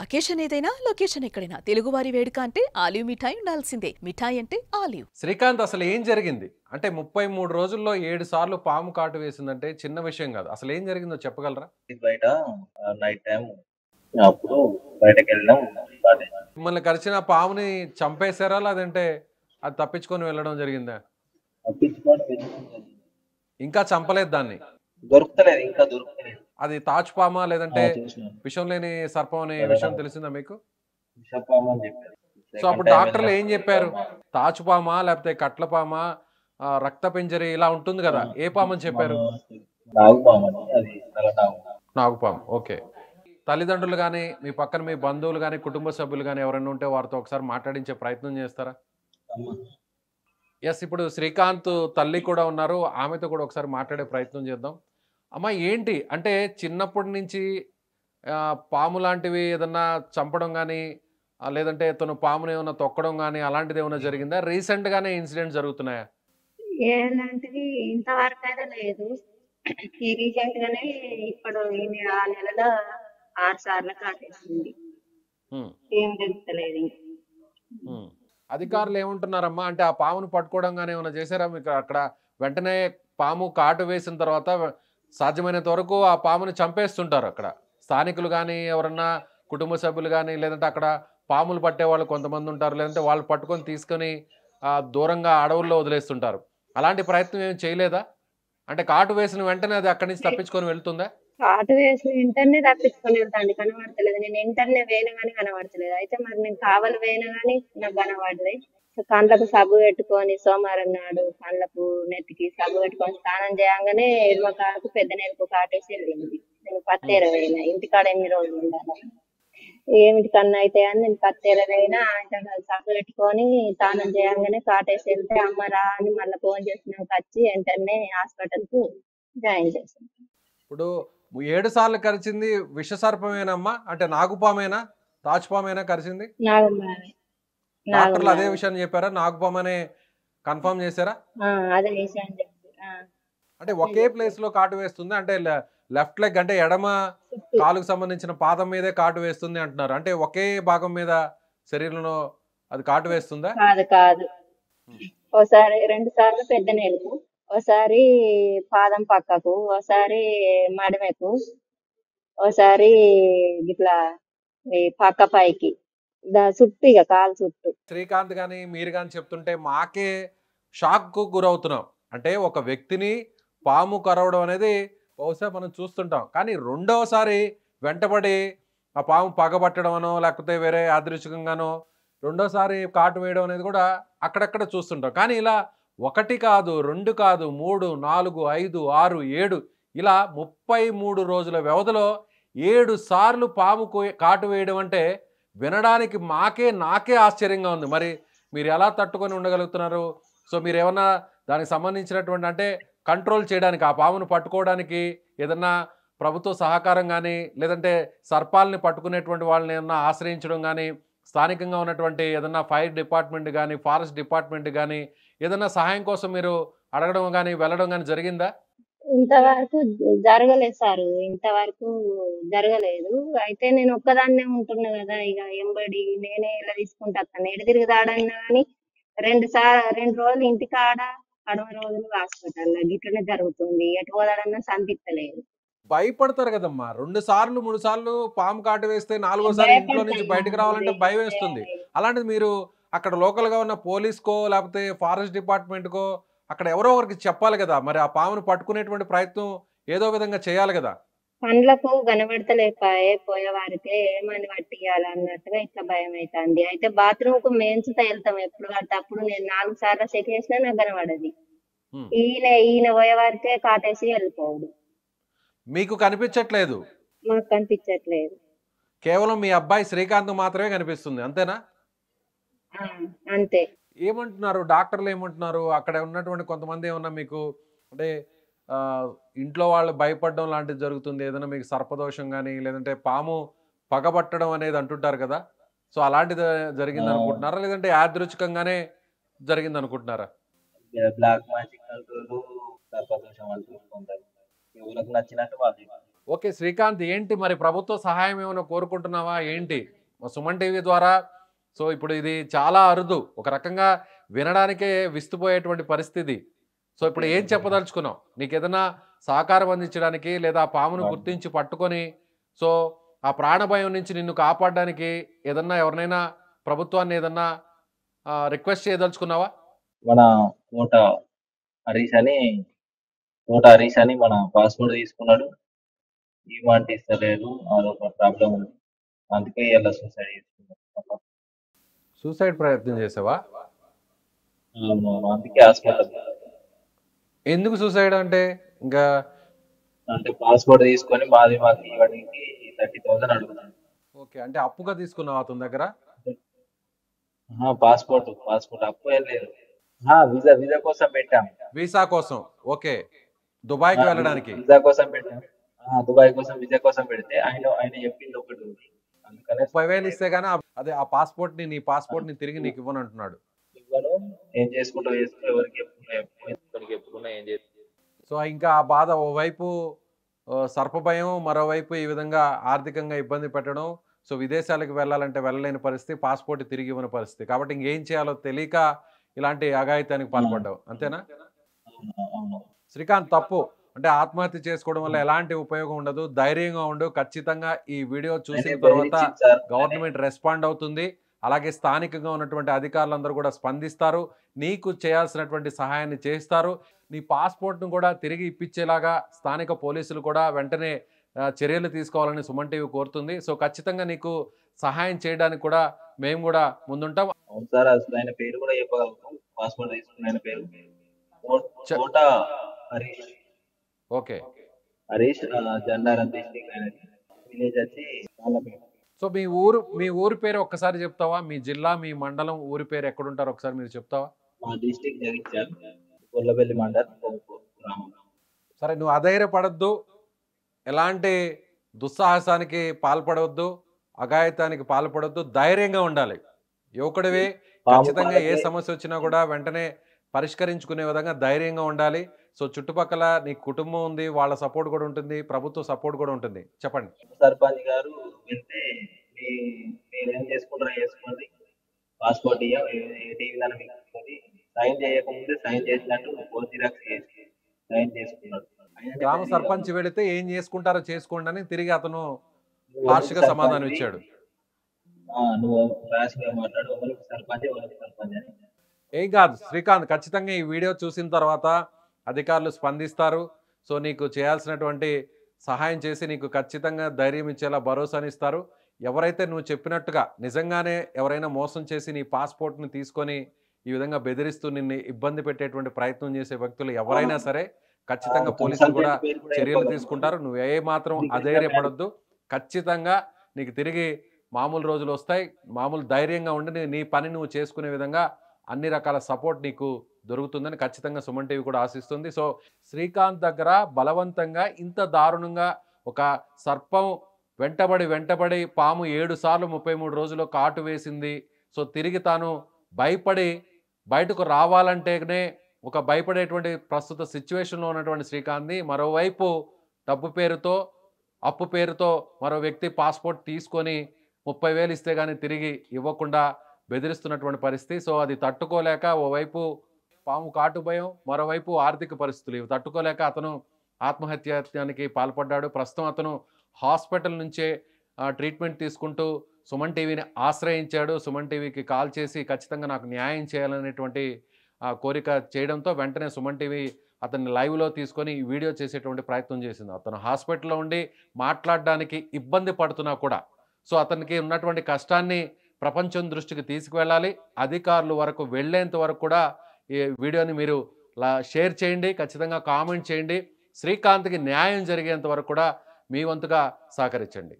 Occasion ఏదైనా location ఎక్కడైనా తెలుగువారి వేడుక అంటే ఆలివ్ మిఠాయి ఉండాల్సిందే. మిఠాయి అంటే ఆలివ్. శ్రీకాంత్ అసలు ఏం జరిగింది? అంటే 33 రోజుల్లో 7 సార్లు పాము కాటు వేసిందంటే చిన్న విషయం కాదు. అసలు ఏం జరిగిందో చెప్పగలరా? బయట నైట్ టైం అప్పుడు బయటకెళ్ళడం స్టార్ట్ అయింది. మిమ్మల్ని కరిచిన పాముని చంపేశారా? లేదంటే అది తప్పించుకొని వెళ్ళడం జరిగిందా? తప్పించుకొని వెళ్ళడం జరిగింది. ఇంకా చంపలేదు దాన్ని. దొరుకుతలేదు, ఇంకా దొరుకుతలేదు. అది తాచుపామా లేదంటే చూసినాను విషం లేని సర్పం అనే ఎవరైనా విషయం తెలిసిందా మీకు? విషపాము అని చెప్పారు. సో అప్పుడు డాక్టర్లు ఏం చెప్పారు? తాచుపామా లేకపోతే కట్లపామా, రక్త పింజరి ఇలా ఉంటుంది కదా, ఏ పాము అని చెప్పారు? నాగుపాము అని, అది నల్ల నాగు. నాగుపాము. ఓకే. తల్లిదండ్రులు కానీ, మీ పక్కన మీ బంధువులు కానీ, కుటుంబ సభ్యులు కానీ ఎవరైనా ఉంటే వారితో ఒకసారి మాట్లాడించే ప్రయత్నం చేస్తారా? ఎస్, ఇప్పుడు శ్రీకాంత్ తల్లి కూడా ఉన్నారు, ఆమెతో కూడా ఒకసారి మాట్లాడే ప్రయత్నం చేద్దాం. అమ్మ ఏంటి అంటే చిన్నప్పటి నుంచి పాము లాంటివి ఏదన్నా చంపడం కానీ, లేదంటే తను పాముని ఏమైనా తొక్కడం కానీ అలాంటిది ఏమైనా జరిగిందా? రీసెంట్గానే ఇన్సిడెంట్ జరుగుతున్నాయా? ఎలాంటివి ఇంతవరకు అయితే లేదు. ఈ రీసెంట్ గానే ఇప్పుడు ఆ నెలలో 6 సార్లు కాటేసింది. హ్మ్. ఏం తెలుస్తలేదు ఇంకా. హ్మ్. అధికారులు ఏమంటున్నారమ్మా? అంటే ఆ పామును పట్టుకోవడం కానీ ఏమైనా చేశారా మీకు? అక్కడ వెంటనే పాము కాటు వేసిన తర్వాత సాధ్యమైనంత వరకు ఆ పాముని చంపేస్తుంటారు అక్కడ స్థానికులు కానీ, ఎవరన్నా కుటుంబ సభ్యులు కానీ, లేదంటే అక్కడ పాములు పట్టే వాళ్ళు కొంతమంది ఉంటారు, లేదంటే వాళ్ళు పట్టుకొని తీసుకొని దూరంగా అడవుల్లో వదిలేస్తుంటారు. అలాంటి ప్రయత్నం ఏం చేయలేదా? అంటే కాటు వేసిన వెంటనే అది అక్కడి నుంచి తప్పించుకొని వెళ్తుందా? కాటు వేసిన వెంటనే తప్పించుకొని వెళ్తాండి, కనబడతలేదు. నేను వెంటనే వేయను కానీ కనబడతలేదు. అయితే మరి నేను కావాలి వేయను కానీ నాకు కనబడలేదు. కళ్ళకు సబ్బు పెట్టుకొని సోమవారం నాడు కళ్ళకు నెత్తికి సబ్బు పెట్టుకొని స్నానం చేయగానే ఎడమ కాకు పెద్ద నెలకు కాటేసి వెళ్ళింది. నేను పత్తేర వేయిన, ఇంటికాడ ఎన్ని రోజులు ఉండాలి, ఏమిటి కన్నా అయితే అని నేను పత్తేర వేయిన. సబ్బు పెట్టుకొని స్నానం చేయగానే కాటేసి వెళ్తే అమ్మ రా అని మళ్ళీ ఫోన్ చేసినాక వచ్చి వెంటనే హాస్పిటల్ కు జాయిన్ చేశాను. ఇప్పుడు 7 సార్లు కరిచింది విషసర్పమేనమ్మా? అంటే నాగుపామేనా, తాచుపామేనా కరిచింది? నాగమ్మావి డాక్టర్లు అదే విషయాన్ని చెప్పారా? నాగుపామనే కన్ఫర్మ్ చేశారా? అదే విషయం చెప్పి అంటే ఒకే ప్లేస్ లో కాటు వేస్తుంది అంటే లెఫ్ట్ లెగ్ అంటే ఎడమ కాలుకు సంబంధించిన పాదం మీదే కాటు వేస్తుంది అంటున్నారు. అంటే ఒకే భాగం మీద శరీరంలో అది కాటు వేస్తుందా? కాదు కాదు, ఓసారి 2 సార్లు పెద్ద నెలకు, ఓసారి పాదం పక్కకు, ఓసారి మడమెకు, ఓసారి ఇట్లా ఈ పక్క పైకి చుట్టూ, ఇక కాలు చుట్టూ. శ్రీకాంత్ గాని మీరు కానీ చెప్తుంటే మాకే షాక్ కు గురవుతున్నాం. అంటే ఒక వ్యక్తిని పాము కరవడం అనేది బహుశా మనం చూస్తుంటాం, కానీ రెండవసారి వెంటబడి ఆ పాము పగబట్టడం అనో లేకపోతే వేరే యాదృచ్ఛికంగానో రెండోసారి కాటు వేయడం అనేది కూడా అక్కడక్కడ చూస్తుంటాం. కానీ ఇలా 1 కాదు, 2 కాదు, 3, 4, 5, 6, 7 ఇలా 33 రోజుల వ్యవధిలో 7 సార్లు పాము కాటు వేయడం అంటే వినడానికి నాకే ఆశ్చర్యంగా ఉంది. మరి మీరు ఎలా తట్టుకొని ఉండగలుగుతున్నారు? సో మీరు ఏమన్నా దానికి సంబంధించినటువంటి అంటే కంట్రోల్ చేయడానికి, ఆ పామును పట్టుకోవడానికి ఏదన్నా ప్రభుత్వ సహకారం కానీ, లేదంటే సర్పాలని పట్టుకునేటువంటి వాళ్ళని ఏమన్నా ఆశ్రయించడం కానీ, స్థానికంగా ఉన్నటువంటి ఏదన్నా ఫైర్ డిపార్ట్మెంట్ కానీ, ఫారెస్ట్ డిపార్ట్మెంట్ కానీ ఏదన్నా సహాయం కోసం మీరు అడగడం కానీ వెళ్ళడం కానీ జరిగిందా? ఇంతవరకు జరగలేదు సార్, ఇంతవరకు జరగలేదు. అయితే నేను ఒక్కదాన్నే ఉంటున్నా కదా, ఇక ఎంబడి నేనే ఇలా తీసుకుంటా ఎటు తిరుగుతాడన్నా కానీ 2 రోజులు ఇంటికాడ, 10 రోజులు హాస్పిటల్లో గిట్లనే జరుగుతుంది. ఎటు పోదాడన్నా సంతిత్తలేదు. భయపడతారు కదమ్మా. 2 సార్లు 3 సార్లు పాము కాటు వేస్తే 4వసారి ఇంట్లో నుంచి బయటకు రావాలంటే భయం వేస్తుంది. అలాంటిది మీరు అక్కడ లోకల్గా ఉన్న పోలీస్కో లేకపోతే ఫారెస్ట్ డిపార్ట్మెంట్కో అక్కడ ఎవరో ఒకరికి చెప్పాలి కదా. మరి ఆ పామును పట్టుకునేటువంటి ప్రయత్నం ఏదో విధంగా చేయాలి కదా. పండ్లకు కనబడతలేపాయే, పోయేవారికే ఏమని పట్టియాలన్నట్టుగా ఇట్లా భయం అవుతుంది. అయితే బాత్రూమ్ కు మేంచుతా వెళ్తాం ఎప్పుడు పడితే అప్పుడు. నేను 4 సార్లు చెక్ చేసినా నాకు కనబడది. ఈయన పోయేవారికే కాటేసి వెళ్ళిపోవడు. మీకు కనిపించట్లేదు? మాకు కనిపించట్లేదు. కేవలం మీ అబ్బాయి శ్రీకాంత్ మాత్రమే కనిపిస్తుంది, అంతేనా? అంతే. ఏమంటున్నారు డాక్టర్లు? ఏమంటున్నారు అక్కడ ఉన్నటువంటి కొంతమంది? ఏమన్నా మీకు అంటే ఇంట్లో వాళ్ళు భయపడడం లాంటిది జరుగుతుంది, ఏదైనా మీకు సర్పదోషం కానీ లేదంటే పాము పగబట్టడం అనేది అంటుంటారు కదా, సో అలాంటిది జరిగింది అనుకుంటున్నారా, లేదంటే యాదృచ్ఛికంగానే జరిగింది అనుకుంటున్నారా? బ్లాక్ మ్యాజిక్ అంటారు, సర్పదోషం అంటూ ఉంటారు. ఎవరికి నచ్చినట్టు వాళ్ళు. ఓకే శ్రీకాంత్, ఏంటి మరి ప్రభుత్వ సహాయం ఏమైనా కోరుకుంటున్నావా ఏంటి? సుమన్ టీవీ ద్వారా సో ఇప్పుడు ఇది చాలా అరుదు, ఒక రకంగా వినడానికే విస్తుపోయేటువంటి పరిస్థితి. సో ఇప్పుడు ఏం చెప్పదలుచుకున్నావు? నీకు ఏదైనా సహకారం అందించడానికి లేదా ఆ పామును గుర్తించి పట్టుకొని సో ఆ ప్రాణభయం నుంచి నిన్ను కాపాడడానికి ఏదన్నా ఎవరినైనా ప్రభుత్వాన్ని ఏదన్నా రిక్వెస్ట్ చేయదలుచుకున్నావా? మన తోట హరీష్ అని మన పాస్పోర్ట్ తీసుకున్నాడు. ఈమాంటి ఇస్తలేదు, అదొక ప్రాబ్లం ఉంది. అందుకే ఇలా సూసైడ్ చేసుకున్నాడు. సూసైడ్ ప్రయత్నం చేసావా? అందుకే హాస్పిటల్. ఎందుకు సూసైడ్ అంటే? ఇంకా అంటే పాస్పోర్ట్ తీసుకొని మాకు ఇవ్వడానికి 30,000 అడుగుతాను. ఓకే, అంటే అప్పుగా తీసుకున్నావు అతని దగ్గర? పాస్పోర్ట్ అప్పు ఏం లేదు. వీసా కోసం పెట్టాం. వీసా కోసం, ఓకే, దుబాయ్కి వెళ్ళడానికి. వీసా కోసం పెట్టాం. దుబాయ్ కోసం వీసా కోసం పెడితే ఆయన చెప్పింది ఒకటి ఉంది. అందుకనే 30,000 ఇస్తే గానీ అదే ఆ పాస్పోర్ట్ ని, నీ పాస్పోర్ట్ ని తిరిగి నీకు ఇవ్వను అంటున్నాడు. ఇవ్వను, ఏం చేసుకుంటూ చేసుకో, ఎవరికి చెప్పుకున్నా ఏం చేస్తా. సో ఇంకా ఆ బాధ, ఓవైపు సర్పభయం, మరోవైపు ఈ విధంగా ఆర్థికంగా ఇబ్బంది పెట్టడం, సో విదేశాలకు వెళ్ళాలంటే వెళ్ళలేని పరిస్థితి, పాస్పోర్ట్ తిరిగి ఇవ్వని పరిస్థితి. కాబట్టి ఇంకేం చేయాలో తెలియక ఇలాంటి అఘాయిత్యానికి పాల్పడ్డావు, అంతేనా? అవును. శ్రీకాంత్, తప్పు అంటే ఆత్మహత్య చేసుకోవడం వల్ల ఎలాంటి ఉపయోగం ఉండదు. ధైర్యంగా ఉండు. ఖచ్చితంగా ఈ వీడియో చూసిన తర్వాత గవర్నమెంట్ రెస్పాండ్ అవుతుంది. అలాగే స్థానికంగా ఉన్నటువంటి అధికారులందరూ కూడా స్పందిస్తారు, నీకు చేయాల్సినటువంటి సహాయాన్ని చేస్తారు. నీ పాస్పోర్ట్ను కూడా తిరిగి ఇప్పించేలాగా స్థానిక పోలీసులు కూడా వెంటనే చర్యలు తీసుకోవాలని సుమన్ టీవీ కోరుతుంది. సో ఖచ్చితంగా నీకు సహాయం చేయడానికి కూడా మేము కూడా ముందుంటాం. అవును సార్, అసలు ఆయన పేరు కూడా చెప్పగలుగుతాం. పాస్పోర్ట్ తీసుకున్న ఆయన పేరు తోట హరీష్. ఓకే, హరీష్, జండారం డిస్ట్రిక్ట్, ఆయన విలేజ్ వచ్చి వాళ్ళపేట. సో మీ ఊరి పేరు ఒక్కసారి చెప్తావా? మీ జిల్లా, మీ మండలం, ఊరి పేరు ఎక్కడుంటారో ఒకసారి మీరు చెప్తావా? మా డిస్ట్రిక్ట్ జగిత్యాల, కొల్లపల్లి మండలం, గ్రామం. సరే, నువ్వు అధైర్యపడద్దు, ఎలాంటి దుస్సాహసానికి పాల్పడవద్దు, అఘాయితానికి పాల్పడవద్దు, ధైర్యంగా ఉండాలి. యువకుడివే, ఖచ్చితంగా ఏ సమస్య వచ్చినా కూడా వెంటనే పరిష్కరించుకునే విధంగా ధైర్యంగా ఉండాలి. సో చుట్టుపక్కల నీ కుటుంబం ఉంది, వాళ్ళ సపోర్ట్ కూడా ఉంటుంది, ప్రభుత్వ సపోర్ట్ కూడా ఉంటుంది. చెప్పండి. సర్పంచ్ గారు వెళ్తే మీరేం చేసుకుంటారో చేసుకోండి, పాస్పోర్ట్ సైన్ చేయకముందే సైన్ చేసినట్టు జిరాక్స్ చేసి సైన్ చేసుకున్నాడు. గ్రామ సర్పంచ్ వెళితే ఏం చేసుకుంటారో చేసుకోండి అని తిరిగి అతను హార్ష్గా సమాధానం ఇచ్చాడు. నువ్వు ర్యాష్గా మాట్లాడు, సర్పంచ్ అని. ఏం కాదు శ్రీకాంత్, ఖచ్చితంగా ఈ వీడియో చూసిన తర్వాత అధికారులు స్పందిస్తారు. సో నీకు చేయాల్సినటువంటి సహాయం చేసి నీకు ఖచ్చితంగా ధైర్యం ఇచ్చేలా భరోసానిస్తారు. ఎవరైతే నువ్వు చెప్పినట్టుగా నిజంగానే ఎవరైనా మోసం చేసి నీ పాస్పోర్ట్ని తీసుకొని ఈ విధంగా బెదిరిస్తూ నిన్ను ఇబ్బంది పెట్టేటువంటి ప్రయత్నం చేసే వ్యక్తులు ఎవరైనా సరే ఖచ్చితంగా పోలీసులు కూడా చర్యలు తీసుకుంటారు. నువ్వు ఏ మాత్రం అధైర్యపడొద్దు. ఖచ్చితంగా నీకు తిరిగి మామూలు రోజులు వస్తాయి. మామూలు ధైర్యంగా ఉండి నీ పని నువ్వు చేసుకునే విధంగా అన్ని రకాల సపోర్ట్ నీకు దొరుకుతుందని ఖచ్చితంగా సుమన్ టీవీ కూడా ఆశిస్తుంది. సో శ్రీకాంత్ దగ్గర బలవంతంగా ఇంత దారుణంగా ఒక సర్పం వెంటబడి పాము 7 సార్లు 33 రోజుల్లో కాటు వేసింది. సో తిరిగి తాను భయపడి బయటకు రావాలంటేనే ఒక భయపడేటువంటి ప్రస్తుత సిచ్యువేషన్లో ఉన్నటువంటి శ్రీకాంత్ని మరోవైపు డబ్బు పేరుతో, అప్పు పేరుతో మరో వ్యక్తి పాస్పోర్ట్ తీసుకొని 30,000 ఇస్తే కానీ తిరిగి ఇవ్వకుండా బెదిరిస్తున్నటువంటి పరిస్థితి. సో అది తట్టుకోలేక ఓవైపు పాము కాటు భయం, మరోవైపు ఆర్థిక పరిస్థితులు, ఇవి తట్టుకోలేక అతను ఆత్మహత్యానికి పాల్పడ్డాడు. ప్రస్తుతం అతను హాస్పిటల్ నుంచే ట్రీట్మెంట్ తీసుకుంటూ సుమన్ టీవీని ఆశ్రయించాడు. సుమన్ టీవీకి కాల్ చేసి ఖచ్చితంగా నాకు న్యాయం చేయాలనేటువంటి కోరిక చేయడంతో వెంటనే సుమన్ టీవీ అతన్ని లైవ్లో తీసుకొని ఈ వీడియో చేసేటువంటి ప్రయత్నం చేసింది. అతను హాస్పిటల్లో ఉండి మాట్లాడడానికి ఇబ్బంది పడుతున్నా కూడా సో అతనికి ఉన్నటువంటి కష్టాన్ని ప్రపంచం దృష్టికి తీసుకువెళ్ళాలి. అధికారుల వరకు వెళ్ళేంత వరకు కూడా ఈ వీడియోని మీరు షేర్ చేయండి, ఖచ్చితంగా కామెంట్ చేయండి. శ్రీకాంత్కి న్యాయం జరిగేంత వరకు కూడా మీ వంతుగా సహకరించండి.